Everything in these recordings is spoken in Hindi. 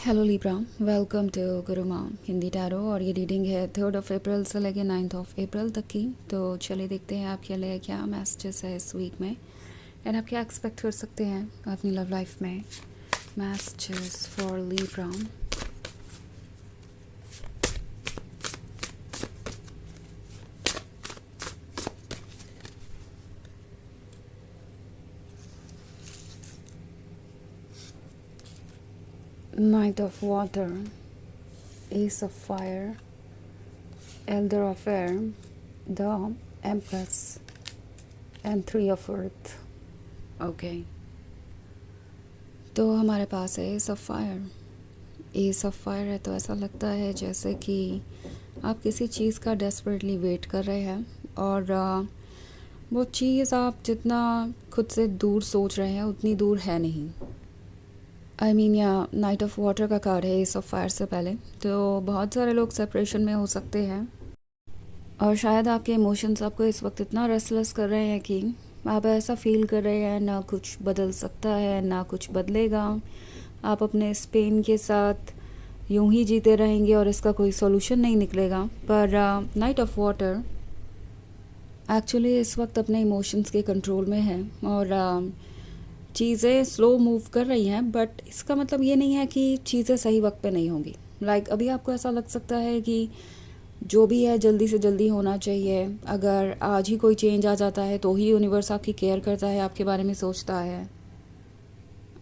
हेलो लिब्रा, वेलकम टू गुरु माँ हिंदी टैरो। और ये रीडिंग है 3 अप्रैल से लेके 9 अप्रैल तक की। तो चलिए देखते हैं आपके लिए क्या मैसेजेस है इस वीक में एंड आप क्या एक्सपेक्ट कर सकते हैं अपनी लव लाइफ में। Messages for Libra. Night of water, S of fire, Elder of air, the empress and 3 of earth. Okay, तो हमारे पास है S of fire. S of fire है तो ऐसा लगता है जैसे कि आप किसी चीज़ का डेस्परेटली वेट कर रहे हैं और वो चीज़ आप जितना खुद से दूर सोच रहे हैं उतनी दूर है नहीं। आई मीन या नाइट ऑफ वाटर का कार्ड है एस ऑफ फायर से पहले, तो बहुत सारे लोग सेपरेशन में हो सकते हैं और शायद आपके इमोशंस आपको इस वक्त इतना रेस्टलेस कर रहे हैं कि आप ऐसा फील कर रहे हैं ना कुछ बदल सकता है ना कुछ बदलेगा। आप अपने इस पेन के साथ यूं ही जीते रहेंगे और इसका कोई सॉल्यूशन नहीं निकलेगा। पर नाइट ऑफ वाटर एक्चुअली इस वक्त अपने इमोशंस के कंट्रोल में है और चीज़ें स्लो मूव कर रही हैं, बट इसका मतलब ये नहीं है कि चीज़ें सही वक्त पे नहीं होंगी। अभी आपको ऐसा लग सकता है कि जो भी है जल्दी से जल्दी होना चाहिए। अगर आज ही कोई चेंज आ जाता है तो ही यूनिवर्स आपकी केयर करता है, आपके बारे में सोचता है।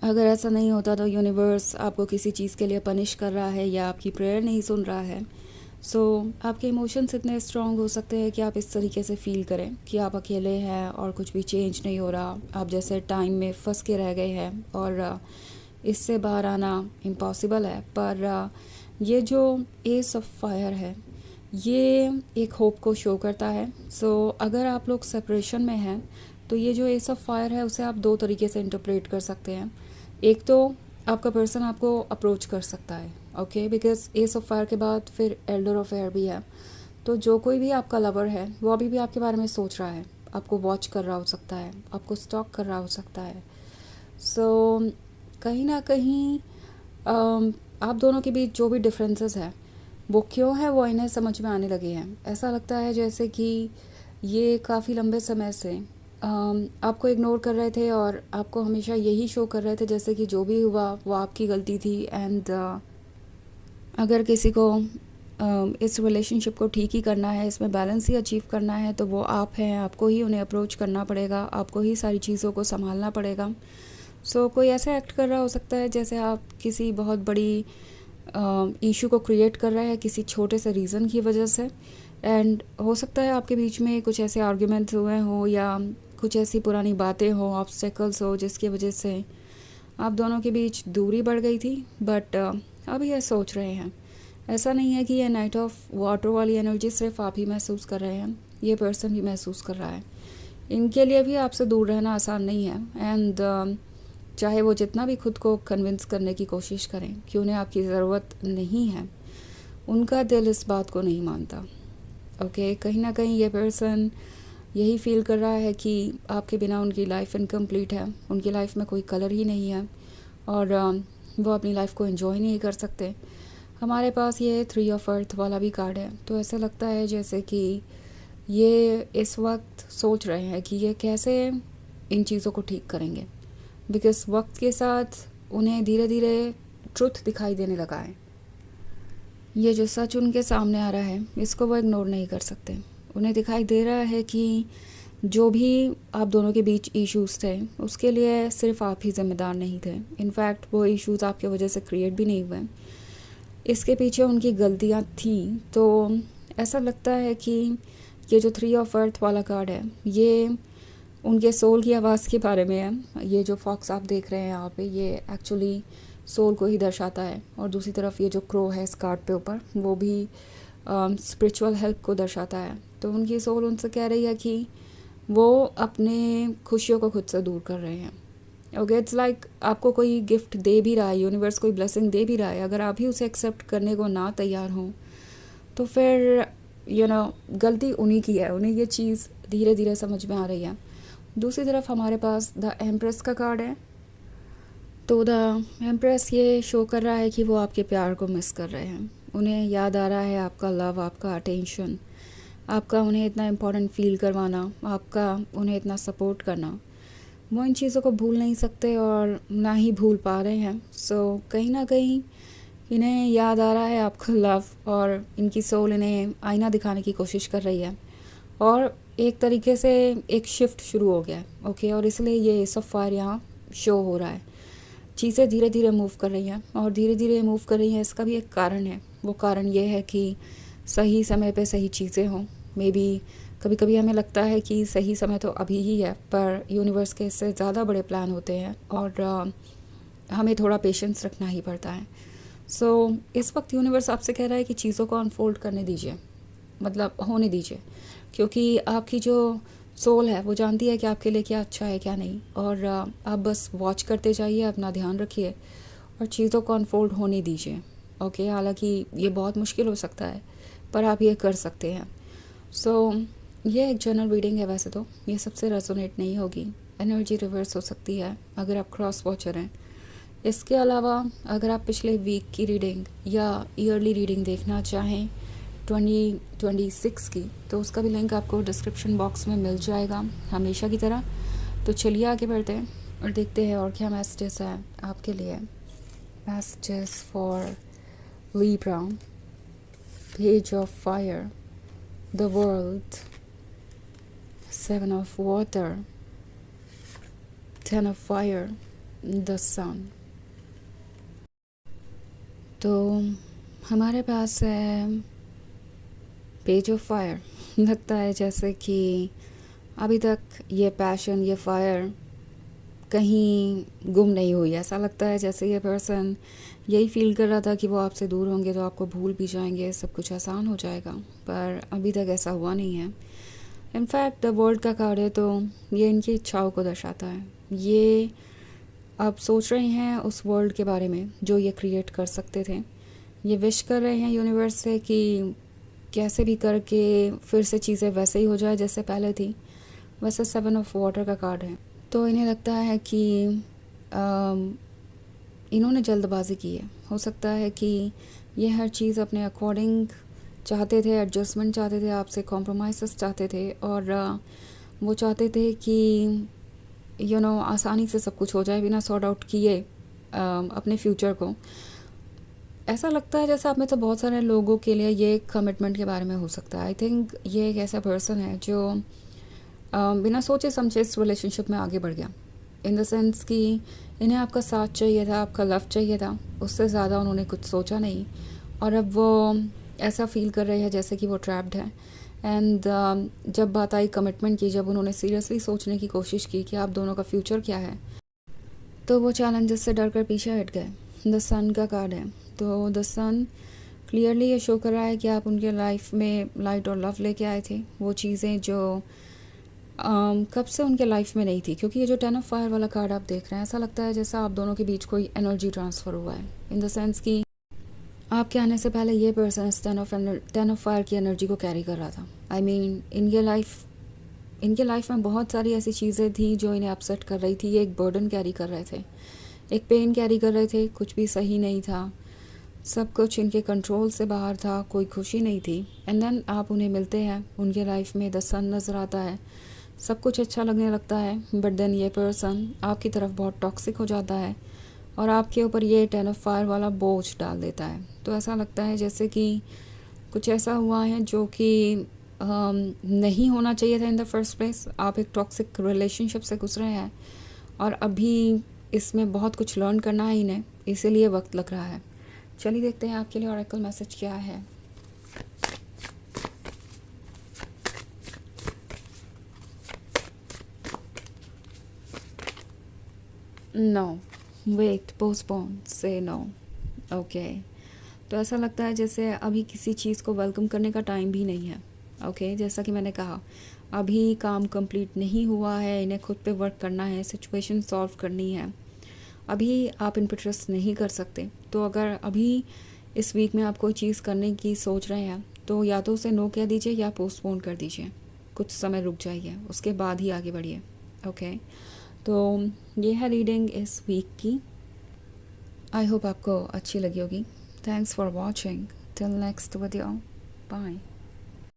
अगर ऐसा नहीं होता तो यूनिवर्स आपको किसी चीज़ के लिए पनिश कर रहा है या आपकी प्रेयर नहीं सुन रहा है। आपके इमोशंस इतने स्ट्रांग हो सकते हैं कि आप इस तरीके से फील करें कि आप अकेले हैं और कुछ भी चेंज नहीं हो रहा, आप जैसे टाइम में फंस के रह गए हैं और इससे बाहर आना इम्पॉसिबल है। पर ये जो एस ऑफ फायर है ये एक होप को शो करता है। अगर आप लोग सेपरेशन में हैं तो ये जो एस ऑफ फायर है उसे आप दो तरीके से इंटरप्रेट कर सकते हैं। एक तो आपका पर्सन आपको अप्रोच कर सकता है, okay, because S of fire के बाद फिर एल्डर ऑफ एयर भी है। तो जो कोई भी आपका लवर है वो अभी भी आपके बारे में सोच रहा है, आपको वॉच कर रहा हो सकता है, आपको स्टॉक कर रहा हो सकता है। कहीं ना कहीं आप दोनों के बीच जो भी डिफरेंसेस है वो क्यों है वो इन्हें समझ में आने लगे हैं। ऐसा लगता है जैसे कि ये काफ़ी लंबे समय से आपको इग्नोर कर रहे थे और आपको हमेशा यही शो कर रहे थे जैसे कि जो भी हुआ वो आपकी गलती थी। एंड अगर किसी को इस रिलेशनशिप को ठीक ही करना है, इसमें बैलेंस ही अचीव करना है, तो वो आप हैं। आपको ही उन्हें अप्रोच करना पड़ेगा, आपको ही सारी चीज़ों को संभालना पड़ेगा। कोई ऐसा एक्ट कर रहा हो सकता है जैसे आप किसी बहुत बड़ी इशू को क्रिएट कर रहे हैं किसी छोटे से रीज़न की वजह से। एंड हो सकता है आपके बीच में कुछ ऐसे आर्ग्यूमेंट्स हुए हों या कुछ ऐसी पुरानी बातें हों, ऑब्स्टेकल्स हो, जिसकी वजह से आप दोनों के बीच दूरी बढ़ गई थी। बट अब ये सोच रहे हैं, ऐसा नहीं है कि ये नाइट ऑफ वाटर वाली एनर्जी सिर्फ आप ही महसूस कर रहे हैं, ये पर्सन भी महसूस कर रहा है। इनके लिए भी आपसे दूर रहना आसान नहीं है। एंड चाहे वो जितना भी खुद को कन्विंस करने की कोशिश करें कि उन्हें आपकी ज़रूरत नहीं है, उनका दिल इस बात को नहीं मानता। ओके, कहीं ना कहीं ये पर्सन यही फील कर रहा है कि आपके बिना उनकी लाइफ इनकम्प्लीट है, उनकी लाइफ में कोई कलर ही नहीं है और वो अपनी लाइफ को एंजॉय नहीं कर सकते। हमारे पास ये 3 ऑफ अर्थ वाला भी कार्ड है, तो ऐसा लगता है जैसे कि ये इस वक्त सोच रहे हैं कि ये कैसे इन चीज़ों को ठीक करेंगे, बिकॉज वक्त के साथ उन्हें धीरे धीरे ट्रुथ दिखाई देने लगा है। ये जो सच उनके सामने आ रहा है इसको वो इग्नोर नहीं कर सकते। उन्हें दिखाई दे रहा है कि जो भी आप दोनों के बीच इश्यूज़ थे उसके लिए सिर्फ आप ही ज़िम्मेदार नहीं थे। इनफैक्ट वो इश्यूज़ आपके वजह से क्रिएट भी नहीं हुए, इसके पीछे उनकी गलतियाँ थी। तो ऐसा लगता है कि ये जो 3 ऑफ अर्थ वाला कार्ड है ये उनके सोल की आवाज़ के बारे में है। ये जो फॉक्स आप देख रहे हैं यहाँ पे ये एक्चुअली सोल को ही दर्शाता है और दूसरी तरफ ये जो क्रो है इस कार्ड पे ऊपर वो भी स्पिरिचुअल हेल्प को दर्शाता है। तो उनकी सोल उनसे कह रही है कि वो अपने खुशियों को खुद से दूर कर रहे हैं। ओके, इट्स लाइक आपको कोई गिफ्ट दे भी रहा है, यूनिवर्स कोई ब्लेसिंग दे भी रहा है, अगर आप ही उसे एक्सेप्ट करने को ना तैयार हों तो फिर गलती उन्हीं की है। उन्हें ये चीज़ धीरे धीरे समझ में आ रही है। दूसरी तरफ हमारे पास द एम्प्रेस का कार्ड है। तो द एम्प्रेस ये शो कर रहा है कि वो आपके प्यार को मिस कर रहे हैं, उन्हें याद आ रहा है आपका लव, आपका अटेंशन, आपका उन्हें इतना इम्पोर्टेंट फील करवाना, आपका उन्हें इतना सपोर्ट करना। वो इन चीज़ों को भूल नहीं सकते और ना ही भूल पा रहे हैं। सो कहीं ना कहीं इन्हें याद आ रहा है आपका लव, और इनकी सोल इन्हें आईना दिखाने की कोशिश कर रही है, और एक तरीके से एक शिफ्ट शुरू हो गया है। ओके, और इसलिए ये सब फायर यहाँ शो हो रहा है। चीज़ें धीरे धीरे मूव कर रही हैं, और धीरे धीरे मूव कर रही हैं, इसका भी एक कारण है। वो कारण ये है कि सही समय पे सही चीज़ें हों। मे बी कभी कभी हमें लगता है कि सही समय तो अभी ही है, पर यूनिवर्स के इससे ज़्यादा बड़े प्लान होते हैं, और हमें थोड़ा पेशेंस रखना ही पड़ता है। सो इस वक्त यूनिवर्स आपसे कह रहा है कि चीज़ों को अनफोल्ड करने दीजिए, मतलब होने दीजिए, क्योंकि आपकी जो सोल है वो जानती है कि आपके लिए क्या अच्छा है क्या नहीं, और आप बस वॉच करते जाइए, अपना ध्यान रखिए और चीज़ों को अनफोल्ड होने दीजिए। ओके, हालांकि ये बहुत मुश्किल हो सकता है, पर आप ये कर सकते हैं। सो ये एक जनरल रीडिंग है, वैसे तो ये सबसे रेजोनेट नहीं होगी, एनर्जी रिवर्स हो सकती है अगर आप क्रॉस वॉचर हैं। इसके अलावा अगर आप पिछले वीक की रीडिंग या ईयरली रीडिंग देखना चाहें 2026 की, तो उसका भी लिंक आपको डिस्क्रिप्शन बॉक्स में मिल जाएगा हमेशा की तरह। तो चलिए आगे बढ़ते हैं और देखते हैं और क्या मैसेजेस हैं आपके लिए। Messages for Libra, Page of Fire, The World, Seven of Water, Ten of Fire, The Sun। तो हमारे पास है पेज ऑफ फायर। लगता है जैसे कि अभी तक ये पैशन, ये फायर कहीं गुम नहीं हुई। ऐसा लगता है जैसे ये पर्सन यही फील कर रहा था कि वो आपसे दूर होंगे तो आपको भूल भी जाएंगे, सब कुछ आसान हो जाएगा, पर अभी तक ऐसा हुआ नहीं है। इनफैक्ट द वर्ल्ड का कार्ड है, तो ये इनकी इच्छाओं को दर्शाता है। ये आप सोच रहे हैं उस वर्ल्ड के बारे में जो ये क्रिएट कर सकते थे। ये विश कर रहे हैं यूनिवर्स से कि कैसे भी करके फिर से चीज़ें वैसे ही हो जाए जैसे पहले थी। वैसे 7 ऑफ वाटर का कार्ड है, तो इन्हें लगता है कि इन्होंने जल्दबाजी की है। हो सकता है कि ये हर चीज़ अपने अकॉर्डिंग चाहते थे, एडजस्टमेंट चाहते थे, आपसे कॉम्प्रोमाइज़ चाहते थे, और वो चाहते थे कि आसानी से सब कुछ हो जाए बिना सॉर्ट आउट किए अपने फ्यूचर को। ऐसा लगता है जैसे आप में से बहुत सारे लोगों के लिए ये एक कमिटमेंट के बारे में हो सकता है। आई थिंक ये एक ऐसा पर्सन है जो बिना सोचे समझे इस रिलेशनशिप में आगे बढ़ गया, इन द सेंस कि इन्हें आपका साथ चाहिए था, आपका लव चाहिए था, उससे ज़्यादा उन्होंने कुछ सोचा नहीं, और अब वो ऐसा फील कर रहे हैं जैसे कि वो ट्रैप्ड है। एंड जब बात आई कमिटमेंट की, जब उन्होंने सीरियसली सोचने की कोशिश की कि आप दोनों का फ्यूचर क्या है, तो वो चैलेंजेस से डर कर पीछे हट गए। द सन का कार्ड है, तो द सन क्लियरली ये शो कर रहा है कि आप उनके लाइफ में लाइट और लव लेके आए थे, वो चीज़ें जो कब से उनके लाइफ में नहीं थी। क्योंकि ये जो 10 ऑफ फायर वाला कार्ड आप देख रहे हैं, ऐसा लगता है जैसा आप दोनों के बीच कोई एनर्जी ट्रांसफ़र हुआ है, इन द सेंस कि आपके आने से पहले ये पर्सन 10 ऑफ फायर की एनर्जी को कैरी कर रहा था। आई मीन इनके लाइफ में बहुत सारी ऐसी चीज़ें थी जो इन्हें अपसेट कर रही थी। ये एक बर्डन कैरी कर रहे थे, एक पेन कैरी कर रहे थे, कुछ भी सही नहीं था, सब कुछ इनके कंट्रोल से बाहर था, कोई खुशी नहीं थी। एंड देन आप उन्हें मिलते हैं, उनके लाइफ में द सन नज़र आता है, सब कुछ अच्छा लगने लगता है, बट देन ये पर्सन आपकी तरफ बहुत टॉक्सिक हो जाता है और आपके ऊपर ये 10 ऑफ फायर वाला बोझ डाल देता है। तो ऐसा लगता है जैसे कि कुछ ऐसा हुआ है जो कि नहीं होना चाहिए था इन द फर्स्ट प्लेस। आप एक टॉक्सिक रिलेशनशिप से गुजरे हैं और अभी इसमें बहुत कुछ लर्न करना है इन्हें, इसीलिए वक्त लग रहा है। चलिए देखते हैं आपके लिए ऑरेकल मैसेज क्या है। नो, वेट, पोस्टपोन, से नो। ओके, तो ऐसा लगता है जैसे अभी किसी चीज़ को वेलकम करने का टाइम भी नहीं है। ओके, जैसा कि मैंने कहा, अभी काम कंप्लीट नहीं हुआ है, इन्हें खुद पे वर्क करना है, सिचुएशन सॉल्व करनी है। अभी आप इन पर ट्रस्ट नहीं कर सकते। तो अगर अभी इस वीक में आप कोई चीज़ करने की सोच रहे हैं, तो या तो उसे नो कह दीजिए या पोस्टपोन कर दीजिए, कुछ समय रुक जाइए, उसके बाद ही आगे बढ़िए। ओके, तो ये है रीडिंग इस वीक की। आई होप आपको अच्छी लगी होगी। Thanks for watching. Till next video. Bye.